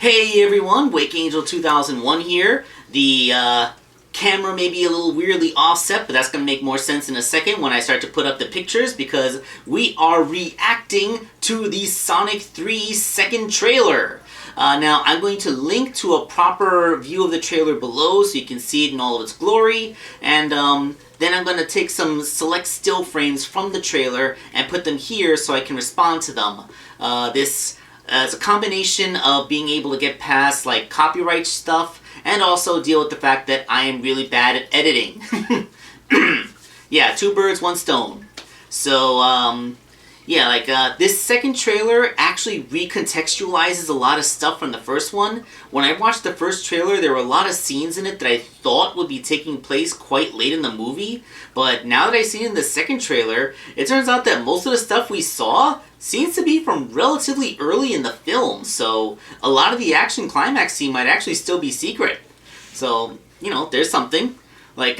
Hey everyone, Wake Angel 2001 here. The camera may be a little weirdly offset, but that's going to make more sense in a second when I start to put up the pictures because we are reacting to the Sonic 3 second trailer. Now, I'm going to link to a proper view of the trailer below so you can see it in all of its glory, and then I'm going to take some select still frames from the trailer and put them here so I can respond to them. This is a combination of being able to get past like copyright stuff and also deal with the fact that I am really bad at editing. Yeah, two birds, one stone. So, yeah, like, this second trailer actually recontextualizes a lot of stuff from the first one. When I watched the first trailer, there were a lot of scenes in it that I thought would be taking place quite late in the movie. But now that I've seen it in the second trailer, it turns out that most of the stuff we saw seems to be from relatively early in the film. So, a lot of the action climax scene might actually still be secret. So, you know, there's something. Like,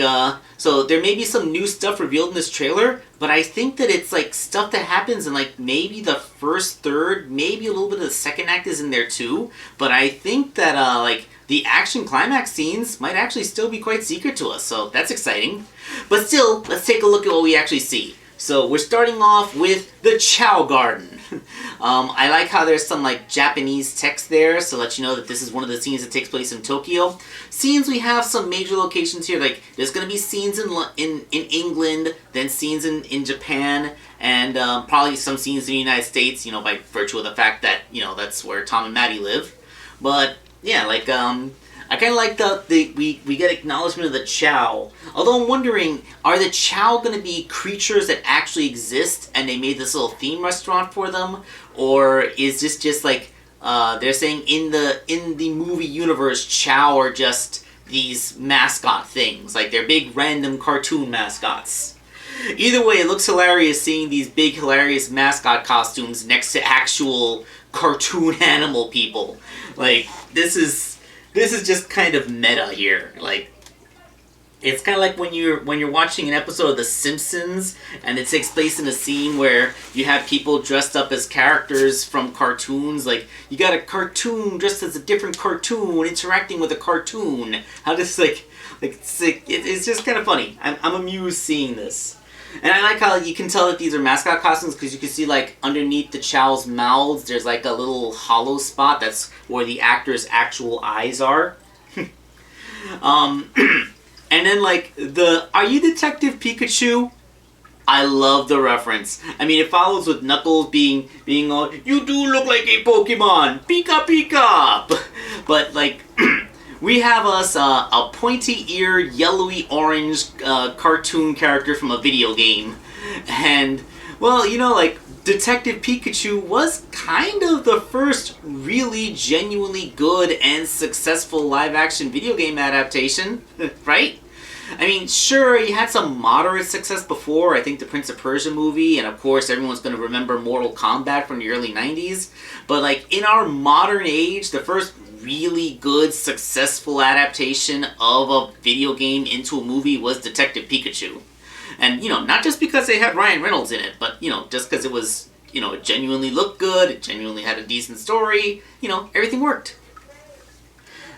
so there may be some new stuff revealed in this trailer, but I think that it's, like, stuff that happens in, like, maybe the first third, maybe a little bit of the second act is in there, too. But I think that, like, the action climax scenes might actually still be quite secret to us, so that's exciting. But still, let's take a look at what we actually see. So, we're starting off with the Chow Garden. I like how there's some, like, Japanese text there, so let you know that this is one of the scenes that takes place in Tokyo. Scenes, we have some major locations here, like, there's going to be scenes in England, then scenes in Japan, and probably some scenes in the United States, you know, by virtue of the fact that, you know, that's where Tom and Maddie live. But, yeah, like, I kind of like we get acknowledgement of the Chow. Although I'm wondering, are the Chow going to be creatures that actually exist and they made this little theme restaurant for them? Or is this just like, they're saying in the movie universe, Chow are just these mascot things. Like they're big random cartoon mascots. Either way, it looks hilarious seeing these big hilarious mascot costumes next to actual cartoon animal people. Like, this is just kind of meta here. Like, it's kind of like when you're watching an episode of The Simpsons and it takes place in a scene where you have people dressed up as characters from cartoons. Like, you got a cartoon dressed as a different cartoon interacting with a cartoon. How this it's just kind of funny. I'm amused seeing this. And I like how you can tell that these are mascot costumes because you can see, like, underneath the Chow's mouths, there's, like, a little hollow spot. That's where the actor's actual eyes are. And then, like, Are you Detective Pikachu? I love the reference. I mean, it follows with Knuckles being all, you do look like a Pokemon! Pika Pika! But, like... We have us a pointy-eared, yellowy-orange cartoon character from a video game. And, well, you know, like, Detective Pikachu was kind of the first really genuinely good and successful live-action video game adaptation, right? I mean, sure, you had some moderate success before, I think the Prince of Persia movie, and of course everyone's going to remember Mortal Kombat from the early 90s. But, like, in our modern age, the first really good, successful adaptation of a video game into a movie was Detective Pikachu. And, you know, not just because they had Ryan Reynolds in it, but, you know, just because it was, you know, it genuinely looked good, it genuinely had a decent story, you know, everything worked.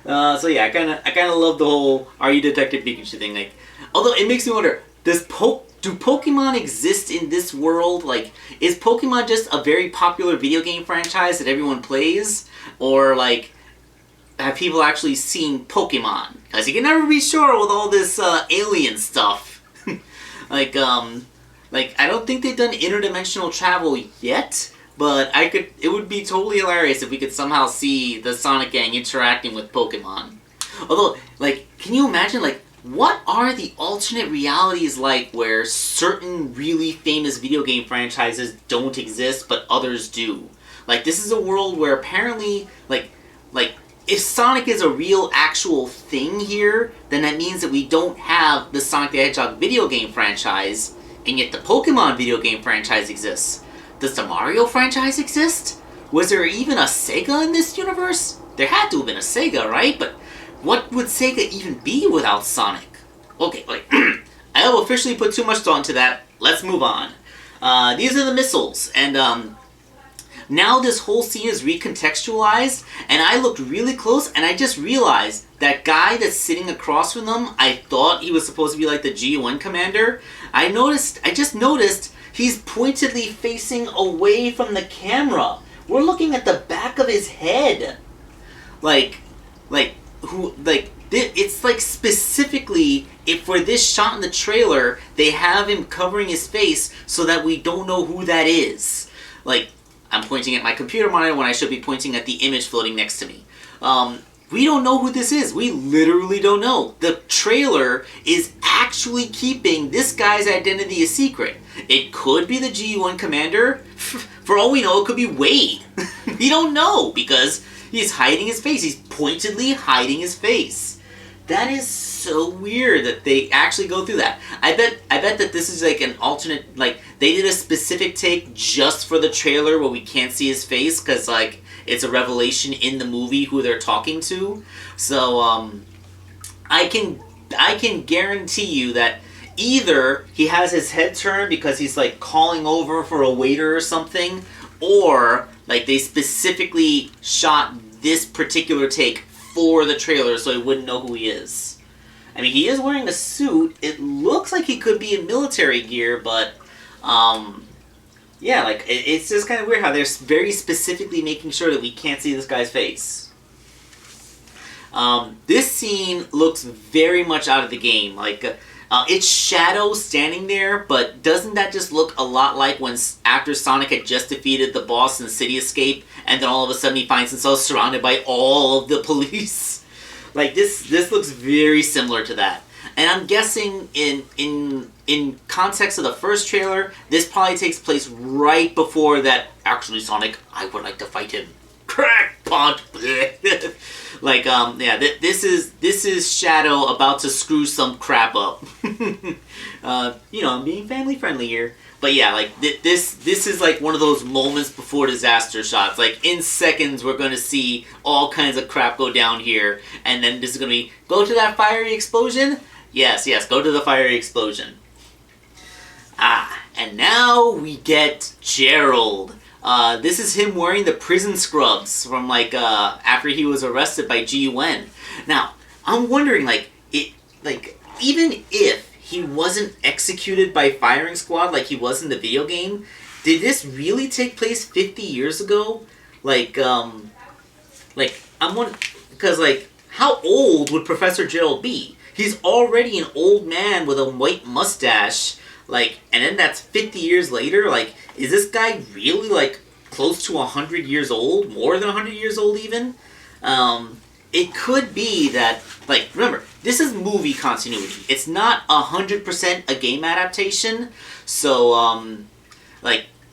So yeah, I kind of love the whole "Are you Detective Pikachu" thing. Like, although it makes me wonder, do Pokemon exist in this world? Like, is Pokemon just a very popular video game franchise that everyone plays, or like, have people actually seen Pokemon? Because you can never be sure with all this alien stuff. like I don't think they've done interdimensional travel yet. But it would be totally hilarious if we could somehow see the Sonic Gang interacting with Pokemon. Although, like, can you imagine, like, what are the alternate realities like where certain really famous video game franchises don't exist, but others do? Like, this is a world where apparently, like, if Sonic is a real, actual thing here, then that means that we don't have the Sonic the Hedgehog video game franchise, and yet the Pokemon video game franchise exists. Does the Mario franchise exist? Was there even a Sega in this universe? There had to have been a Sega, right? But what would Sega even be without Sonic? Okay, like, I have officially put too much thought into that. Let's move on. These are the missiles, and Now this whole scene is recontextualized, and I looked really close, and I just realized that guy that's sitting across from them, I thought he was supposed to be like the G1 commander. I just noticed he's pointedly facing away from the camera. We're looking at the back of his head. It's like specifically, if for this shot in the trailer, they have him covering his face so that we don't know who that is. Like, I'm pointing at my computer monitor when I should be pointing at the image floating next to me. We don't know who this is. We literally don't know. The trailer is actually keeping this guy's identity a secret. It could be the G1 commander. For all we know, it could be Wade. We don't know because he's hiding his face. He's pointedly hiding his face. That is so weird that they actually go through that. I bet that this is like an alternate, like they did a specific take just for the trailer where we can't see his face because like it's a revelation in the movie who they're talking to. So I can guarantee you that either he has his head turned because he's like calling over for a waiter or something, or like they specifically shot this particular take for the trailer so he wouldn't know who he is. I mean, he is wearing a suit. It looks like he could be in military gear, but yeah, like it's just kind of weird how they're very specifically making sure that we can't see this guy's face. This scene looks very much out of the game. Like it's Shadow standing there, but doesn't that just look a lot like when after Sonic had just defeated the boss in City Escape, and then all of a sudden he finds himself surrounded by all of the police? Like this looks very similar to that. And I'm guessing in context of the first trailer, this probably takes place right before that. Actually, Sonic, I would like to fight him. Crack punch. Like yeah, this is Shadow about to screw some crap up. You know, I'm being family friendly here. But yeah, like this is like one of those moments before disaster shots. Like in seconds, we're going to see all kinds of crap go down here, and then this is going to be go to that fiery explosion. Yes, go to the fiery explosion. And now we get Gerald. This is him wearing the prison scrubs from like after he was arrested by G-Wen. Now, I'm wondering even if he wasn't executed by firing squad like he was in the video game, did this really take place 50 years ago? I'm wondering, because like how old would Professor Gerald be? He's already an old man with a white mustache, like, and then that's 50 years later. Like, is this guy really like close to 100 years old? More than 100 years old even? It could be that, like, remember, this is movie continuity. It's not 100% a game adaptation. So,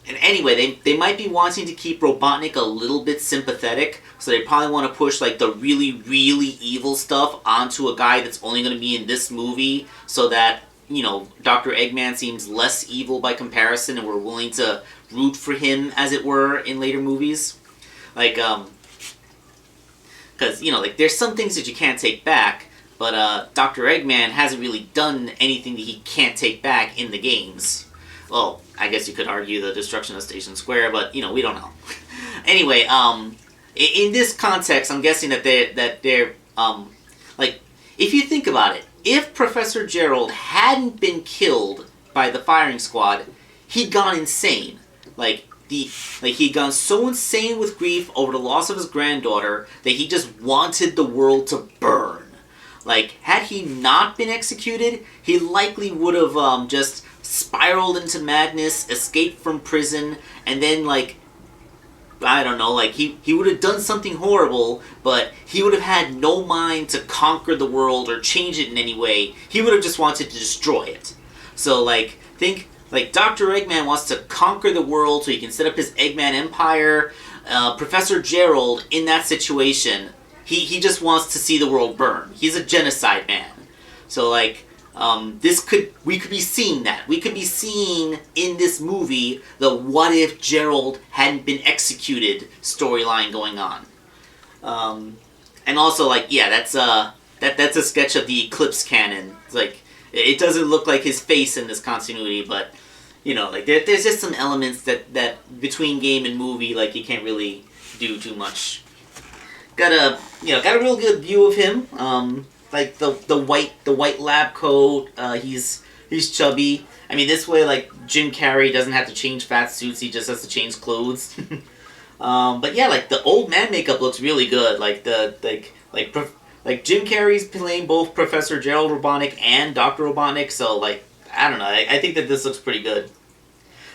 and anyway, they might be wanting to keep Robotnik a little bit sympathetic, so they probably want to push, like, the really, really evil stuff onto a guy that's only going to be in this movie, so that, you know, Dr. Eggman seems less evil by comparison, and we're willing to root for him, as it were, in later movies. Like, because, you know, like, there's some things that you can't take back, but Dr. Eggman hasn't really done anything that he can't take back in the games. Well, I guess you could argue the destruction of Station Square, but, you know, we don't know. Anyway, in this context, I'm guessing that they're like, if you think about it, if Professor Gerald hadn't been killed by the firing squad, he'd gone insane. He'd gone so insane with grief over the loss of his granddaughter that he just wanted the world to burn. Like, had he not been executed, he likely would have just spiraled into madness, escaped from prison, and then, like, I don't know, like, he would have done something horrible, but he would have had no mind to conquer the world or change it in any way. He would have just wanted to destroy it. So, like, think, like, Dr. Eggman wants to conquer the world so he can set up his Eggman Empire. Professor Gerald, in that situation, he just wants to see the world burn. He's a genocide man. So, like, we could be seeing that. We could be seeing in this movie the what if Gerald hadn't been executed storyline going on. And also, like, yeah, that's a sketch of the Eclipse cannon. It's like, it doesn't look like his face in this continuity, but you know, like there's just some elements that between game and movie, like you can't really do too much. Got a real good view of him. Like the white lab coat. He's chubby. I mean, this way, like Jim Carrey doesn't have to change fat suits. He just has to change clothes. But yeah, like the old man makeup looks really good. Like like Jim Carrey's playing both Professor Gerald Robotnik and Dr. Robotnik. So like I don't know. I think that this looks pretty good.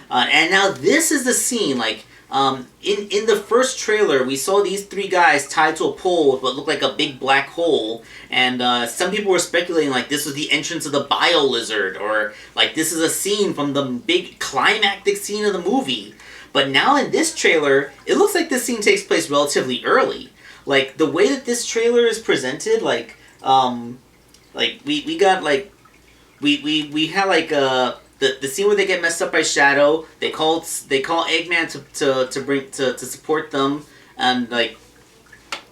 And now this is the scene, like, in the first trailer, we saw these three guys tied to a pole with what looked like a big black hole, and some people were speculating, like, this was the entrance of the bio-lizard, or, like, this is a scene from the big climactic scene of the movie. But now in this trailer, it looks like this scene takes place relatively early. Like, the way that this trailer is presented, like, we got, like, we had, like, the scene where they get messed up by Shadow, they call Eggman to support them, and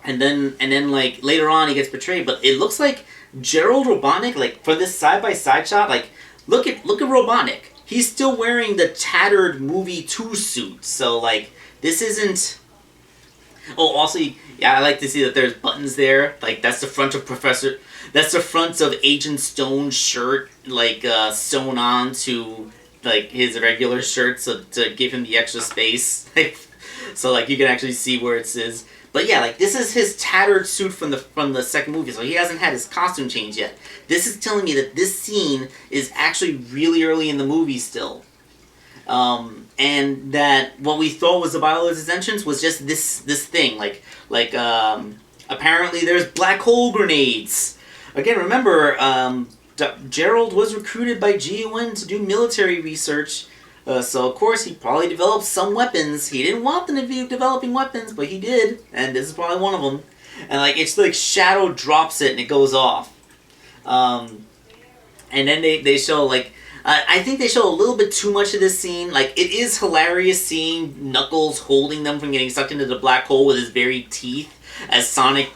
then like later on he gets betrayed. But it looks like Gerald Robotnik, like for this side by side shot, like look at Robotnik. He's still wearing the tattered movie 2 suit. So like this isn't. Oh, also, yeah, I like to see that there's buttons there. Like that's the front of That's the front of Agent Stone's shirt, like, sewn on to, like, his regular shirt to give him the extra space. So, like, you can actually see where it says. But yeah, like, this is his tattered suit from the second movie, so he hasn't had his costume change yet. This is telling me that this scene is actually really early in the movie still. And that what we thought was the Biologist's entrance was just this thing. Apparently there's black hole grenades. Again, remember, Gerald was recruited by GUN to do military research, so of course he probably developed some weapons. He didn't want them to be developing weapons, but he did, and this is probably one of them. And like it's like Shadow drops it and it goes off. And then they show like I think they show a little bit too much of this scene. Like it is hilarious seeing Knuckles holding them from getting sucked into the black hole with his very teeth as Sonic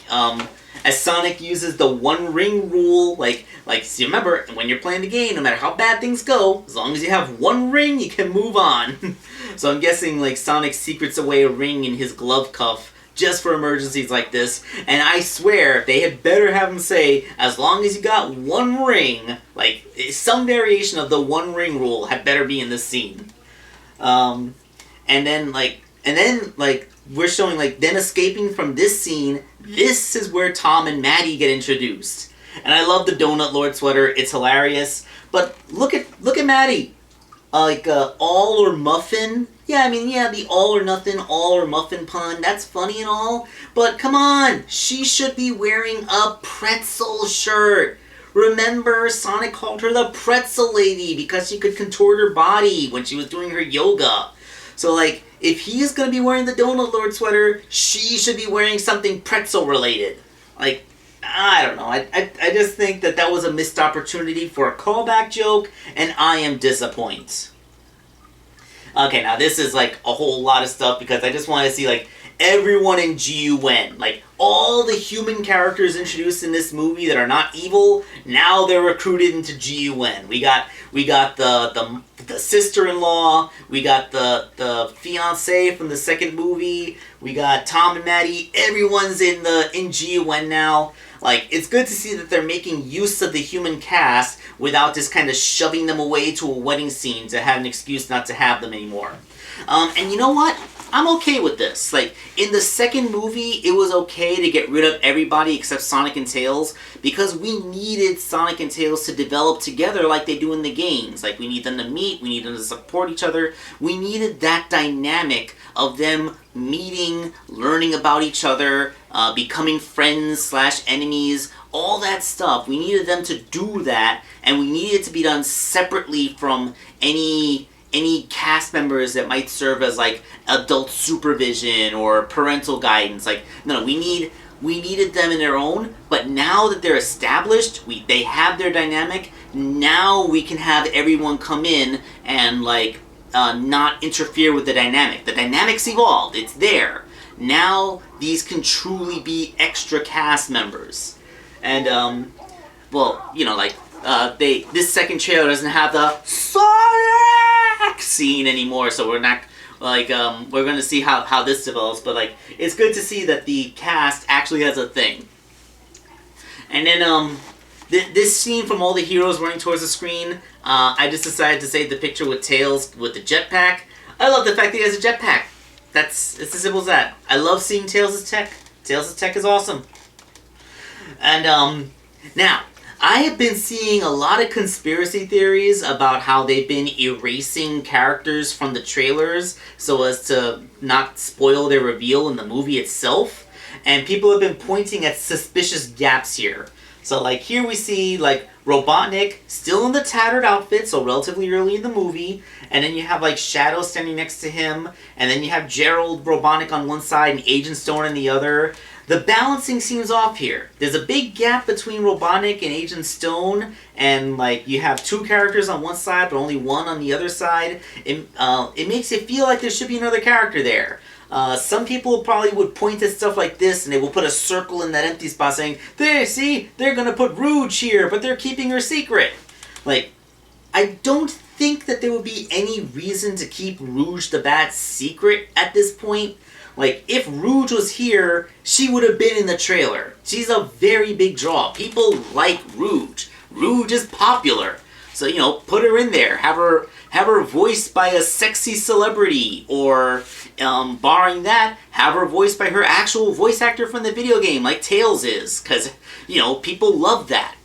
uses the one ring rule, like see, remember, when you're playing the game, no matter how bad things go, as long as you have one ring, you can move on. So I'm guessing, like, Sonic secrets away a ring in his glove cuff just for emergencies like this, and I swear, they had better have him say, as long as you got one ring, like, some variation of the one ring rule had better be in this scene. And then, we're showing, like, them escaping from this scene. This is where Tom and Maddie get introduced. And I love the Donut Lord sweater. It's hilarious. But look at Maddie. All or muffin. Yeah, I mean, yeah, the all or nothing, all or muffin pun. That's funny and all. But come on. She should be wearing a pretzel shirt. Remember, Sonic called her the pretzel lady because she could contort her body when she was doing her yoga. So, like, if he's going to be wearing the Donut Lord sweater, she should be wearing something pretzel-related. Like, I don't know. I just think that was a missed opportunity for a callback joke, and I am disappointed. Okay, now this is, like, a whole lot of stuff because I just want to see, like, everyone in GUN. Like, all the human characters introduced in this movie that are not evil, now they're recruited into GUN. We got the sister-in-law, we got the fiancé from the second movie, we got Tom and Maddie, everyone's in GUN now. Like, it's good to see that they're making use of the human cast without just kind of shoving them away to a wedding scene to have an excuse not to have them anymore. And you know what? I'm okay with this. Like, in the second movie, it was okay to get rid of everybody except Sonic and Tails because we needed Sonic and Tails to develop together like they do in the games. Like, we need them to meet, we need them to support each other. We needed that dynamic of them meeting, learning about each other, becoming friends / enemies, all that stuff. We needed them to do that, and we needed it to be done separately from any cast members that might serve as like adult supervision or parental guidance. Like, no, we needed them in their own, but now that they're established, they have their dynamic, now we can have everyone come in and like not interfere with the dynamic. The dynamic's evolved, it's there. Now these can truly be extra cast members. And well, you know, like this second trailer doesn't have the Sonic jetpack scene anymore, so we're not, like, we're gonna see how this develops, but, like, it's good to see that the cast actually has a thing. And then, this scene from all the heroes running towards the screen, I just decided to save the picture with Tails with the jetpack. I love the fact that he has a jetpack. It's as simple as that. I love seeing Tails' tech. Tails' tech is awesome. And, now, I have been seeing a lot of conspiracy theories about how they've been erasing characters from the trailers so as to not spoil their reveal in the movie itself. And people have been pointing at suspicious gaps here. So, like, here we see, like, Robotnik still in the tattered outfit, so relatively early in the movie. And then you have, like, Shadow standing next to him. And then you have Gerald Robotnik on one side and Agent Stone on the other. The balancing seems off here. There's a big gap between Robotnik and Agent Stone, and like you have two characters on one side, but only one on the other side. It makes it feel like there should be another character there. Some people probably would point at stuff like this, and they will put a circle in that empty spot saying, "There, see, they're gonna put Rouge here, but they're keeping her secret." Like, I don't think that there would be any reason to keep Rouge the Bat secret at this point. Like, if Rouge was here, she would have been in the trailer. She's a very big draw. People like Rouge. Rouge is popular. So, you know, put her in there. Have her voiced by a sexy celebrity. Or, barring that, have her voiced by her actual voice actor from the video game, like Tails is. Because, you know, people love that.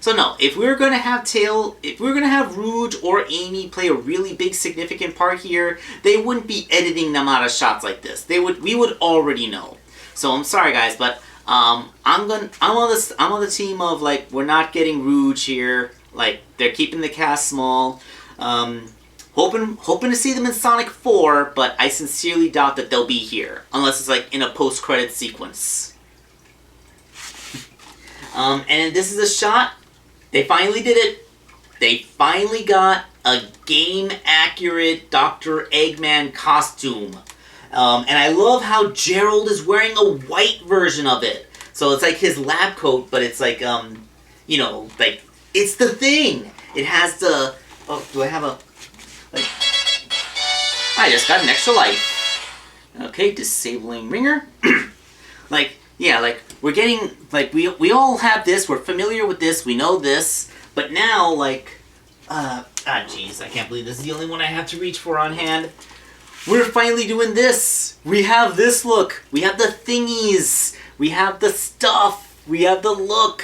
So no, if we're gonna have Rouge or Amy play a really big significant part here, they wouldn't be editing them out of shots like this. We would already know. So I'm sorry guys, but I'm on the team of like we're not getting Rouge here. Like they're keeping the cast small. Hoping to see them in Sonic 4, but I sincerely doubt that they'll be here unless it's like in a post-credit sequence. And this is a shot. They finally did it. They finally got a game-accurate Dr. Eggman costume. And I love how Gerald is wearing a white version of it. So it's like his lab coat, but it's like, you know, like, it's the thing. It has the... Oh, do I have a... Like... I just got an extra life. Okay, disabling ringer. Like... Yeah, like, we're getting, like, we all have this, we're familiar with this, we know this, but now, like, jeez, I can't believe this is the only one I have to reach for on hand. We're finally doing this! We have this look, we have the thingies, we have the stuff, we have the look.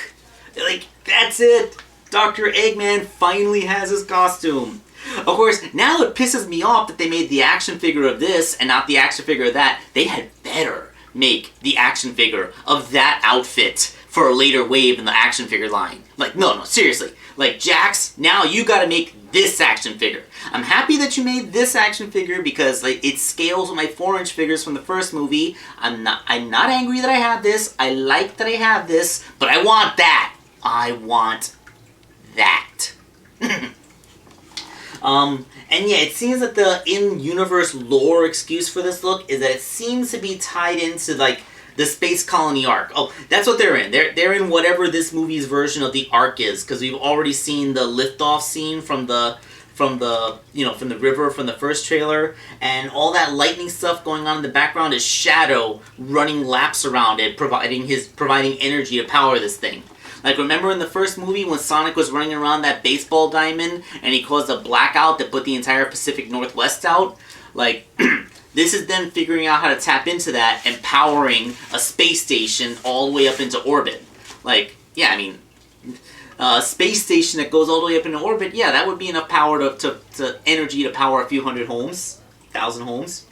Like, that's it! Dr. Eggman finally has his costume. Of course, now it pisses me off that they made the action figure of this and not the action figure of that. They had better make the action figure of that outfit for a later wave in the action figure line. Like, no, seriously. Like, Jax, now you gotta make this action figure. I'm happy that you made this action figure because, like, it scales with my 4-inch figures from the first movie. I'm not angry that I have this. I like that I have this, but I want that. I want that. And yeah, it seems that the in-universe lore excuse for this look is that it seems to be tied into, like, the Space Colony arc. Oh, that's what they're in. They're in whatever this movie's version of the arc is, because we've already seen the liftoff scene from the river from the first trailer, and all that lightning stuff going on in the background is Shadow running laps around it, providing energy to power this thing. Like, remember in the first movie when Sonic was running around that baseball diamond and he caused a blackout that put the entire Pacific Northwest out? Like, this is them figuring out how to tap into that and powering a space station all the way up into orbit. Like, yeah, I mean, a space station that goes all the way up into orbit, yeah, that would be enough power to energy to power a few hundred homes, 1,000 homes.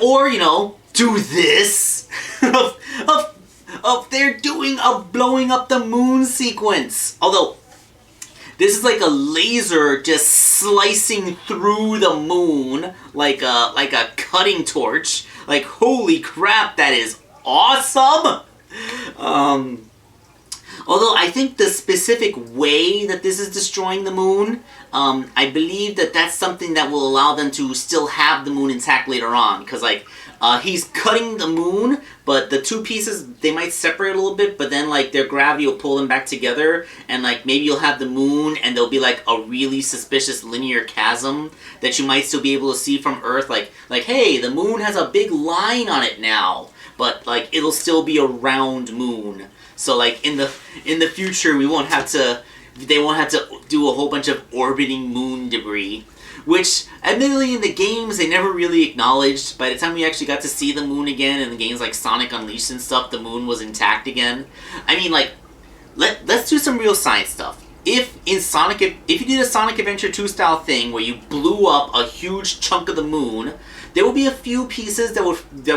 Or, you know, do this they're doing a blowing up the moon sequence. Although, this is like a laser just slicing through the moon like a cutting torch. Like, holy crap, that is awesome! Although I think the specific way that this is destroying the moon, I believe that that's something that will allow them to still have the moon intact later on. Because, like, He's cutting the moon, but the two pieces, they might separate a little bit, but then like their gravity will pull them back together, and like maybe you'll have the moon and there'll be like a really suspicious linear chasm that you might still be able to see from Earth, like hey, the moon has a big line on it now, but like it'll still be a round moon. So like in the future they won't have to do a whole bunch of orbiting moon debris. Which, admittedly, in the games, they never really acknowledged. By the time we actually got to see the moon again in the games like Sonic Unleashed and stuff, the moon was intact again. I mean, like, let's do some real science stuff. If you did a Sonic Adventure 2 style thing where you blew up a huge chunk of the moon, there will be a few pieces that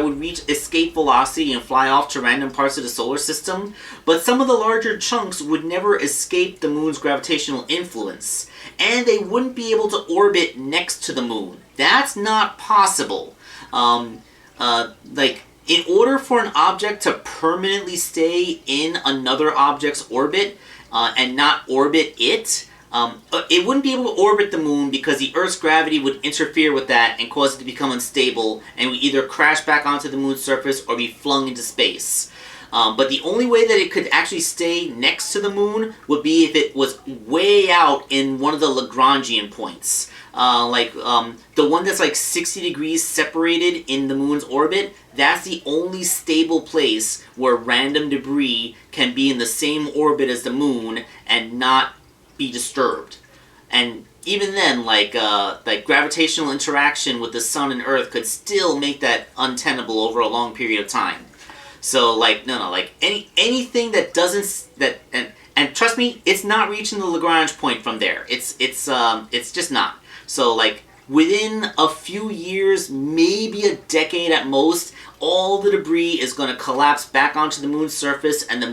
would reach escape velocity and fly off to random parts of the solar system, but some of the larger chunks would never escape the moon's gravitational influence, and they wouldn't be able to orbit next to the moon. That's not possible. Like, in order for an object to permanently stay in another object's orbit and not orbit it, it wouldn't be able to orbit the moon because the Earth's gravity would interfere with that and cause it to become unstable and would either crash back onto the moon's surface or be flung into space. But the only way that it could actually stay next to the moon would be if it was way out in one of the Lagrangian points. The one that's like 60 degrees separated in the moon's orbit, that's the only stable place where random debris can be in the same orbit as the moon and not be disturbed. And even then, like gravitational interaction with the sun and Earth could still make that untenable over a long period of time. So anything that doesn't and trust me, it's not reaching the Lagrange point from there. It's just not. So like within a few years, maybe a decade at most, all the debris is going to collapse back onto the moon's surface, and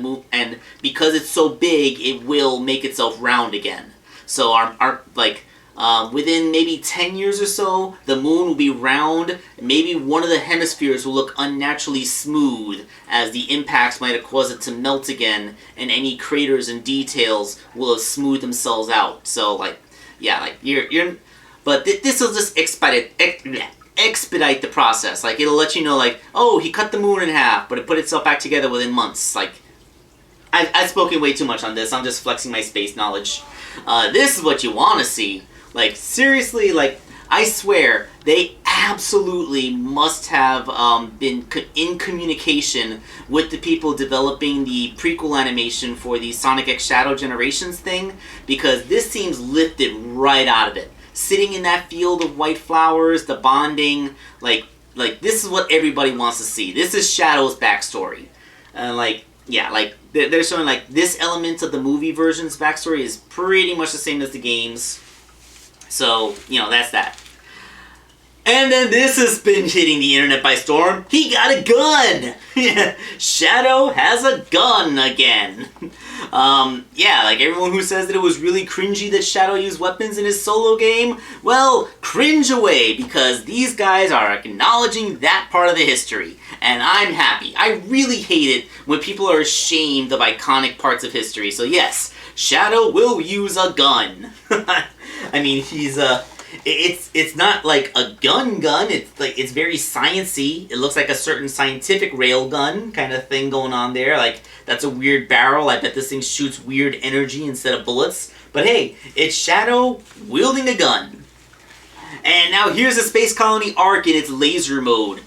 because it's so big, it will make itself round again. So within maybe 10 years or so, the moon will be round. Maybe one of the hemispheres will look unnaturally smooth, as the impacts might have caused it to melt again, and any craters and details will have smoothed themselves out. So but this will just expedite the process. Like, it'll let you know, like, oh, he cut the moon in half, but it put itself back together within months. Like, I've spoken way too much on this. I'm just flexing my space knowledge. This is what you want to see. Like, seriously, like, I swear, they absolutely must have been in communication with the people developing the prequel animation for the Sonic X Shadow Generations thing, because this seems lifted right out of it. Sitting in that field of white flowers, the bonding, like this is what everybody wants to see. This is Shadow's backstory. They're showing like this element of the movie version's backstory is pretty much the same as the games. So, that's that. And then this has been hitting the internet by storm. He got a gun! Shadow has a gun again. Everyone who says that it was really cringy that Shadow used weapons in his solo game, well, cringe away, because these guys are acknowledging that part of the history. And I'm happy. I really hate it when people are ashamed of iconic parts of history. So yes, Shadow will use a gun. I mean, he's it's not like a gun. It's very sciencey. It looks like a certain scientific rail gun kind of thing going on there. Like, that's a weird barrel. I bet this thing shoots weird energy instead of bullets. But hey, it's Shadow wielding a gun. And now here's a Space Colony arc in its laser mode.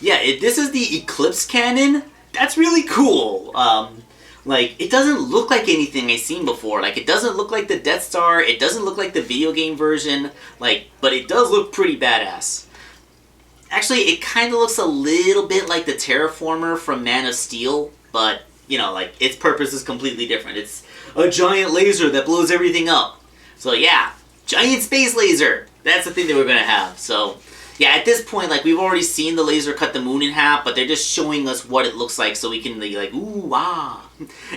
This is the Eclipse Cannon. That's really cool. It doesn't look like anything I've seen before. Like, it doesn't look like the Death Star. It doesn't look like the video game version. But it does look pretty badass. Actually, it kind of looks a little bit like the Terraformer from Man of Steel. But, its purpose is completely different. It's a giant laser that blows everything up. So, yeah. Giant space laser. That's the thing that we're going to have. So, yeah, at this point, we've already seen the laser cut the moon in half, but they're just showing us what it looks like so we can be like, ooh, ah.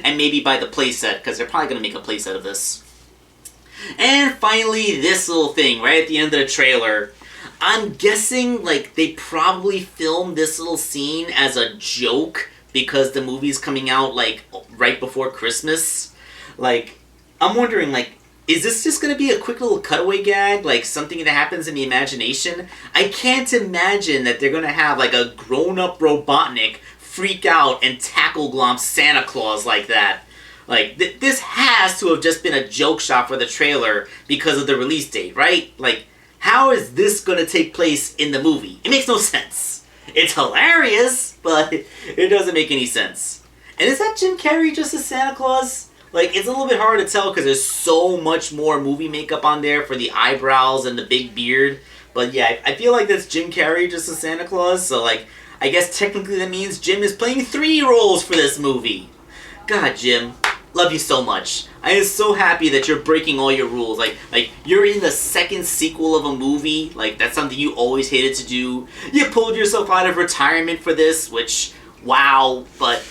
And maybe buy the playset, because they're probably going to make a playset of this. And finally, this little thing right at the end of the trailer. I'm guessing, they probably filmed this little scene as a joke because the movie's coming out, right before Christmas. I'm wondering, is this just going to be a quick little cutaway gag, like something that happens in the imagination? I can't imagine that they're going to have like a grown-up Robotnik freak out and tackle Glomp's Santa Claus like that. Like, this has to have just been a joke shot for the trailer because of the release date, right? Like, how is this going to take place in the movie? It makes no sense. It's hilarious, but it doesn't make any sense. And is that Jim Carrey just as Santa Claus? Like, it's a little bit hard to tell because there's so much more movie makeup on there for the eyebrows and the big beard. But yeah, I feel like that's Jim Carrey just as Santa Claus. So, like, I guess technically that means Jim is playing 3 roles for this movie. God, Jim, love you so much. I am so happy that you're breaking all your rules. Like you're in the 2nd sequel of a movie. Like, that's something you always hated to do. You pulled yourself out of retirement for this, which, wow. But,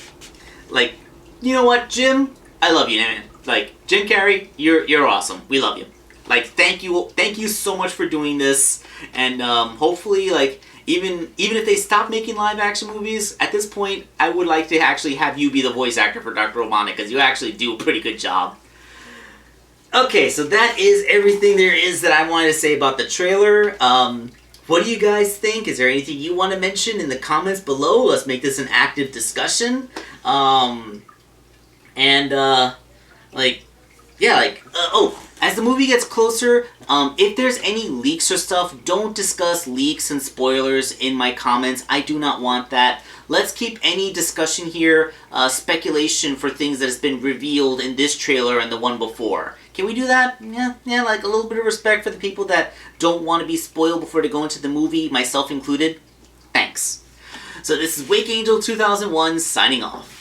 like, you know what, Jim? I love you, man. Like, Jim Carrey, you're awesome. We love you. Like, thank you so much for doing this. And hopefully, like, even if they stop making live action movies, at this point, I would like to actually have you be the voice actor for Dr. Robotnik, because you actually do a pretty good job. Okay, so that is everything there is that I wanted to say about the trailer. What do you guys think? Is there anything you want to mention in the comments below? Let's make this an active discussion. As the movie gets closer, if there's any leaks or stuff, don't discuss leaks and spoilers in my comments. I do not want that. Let's keep any discussion here, speculation for things that has been revealed in this trailer and the one before. Can we do that? Yeah, like a little bit of respect for the people that don't want to be spoiled before they go into the movie, myself included. Thanks. So this is Wake Angel 2001 signing off.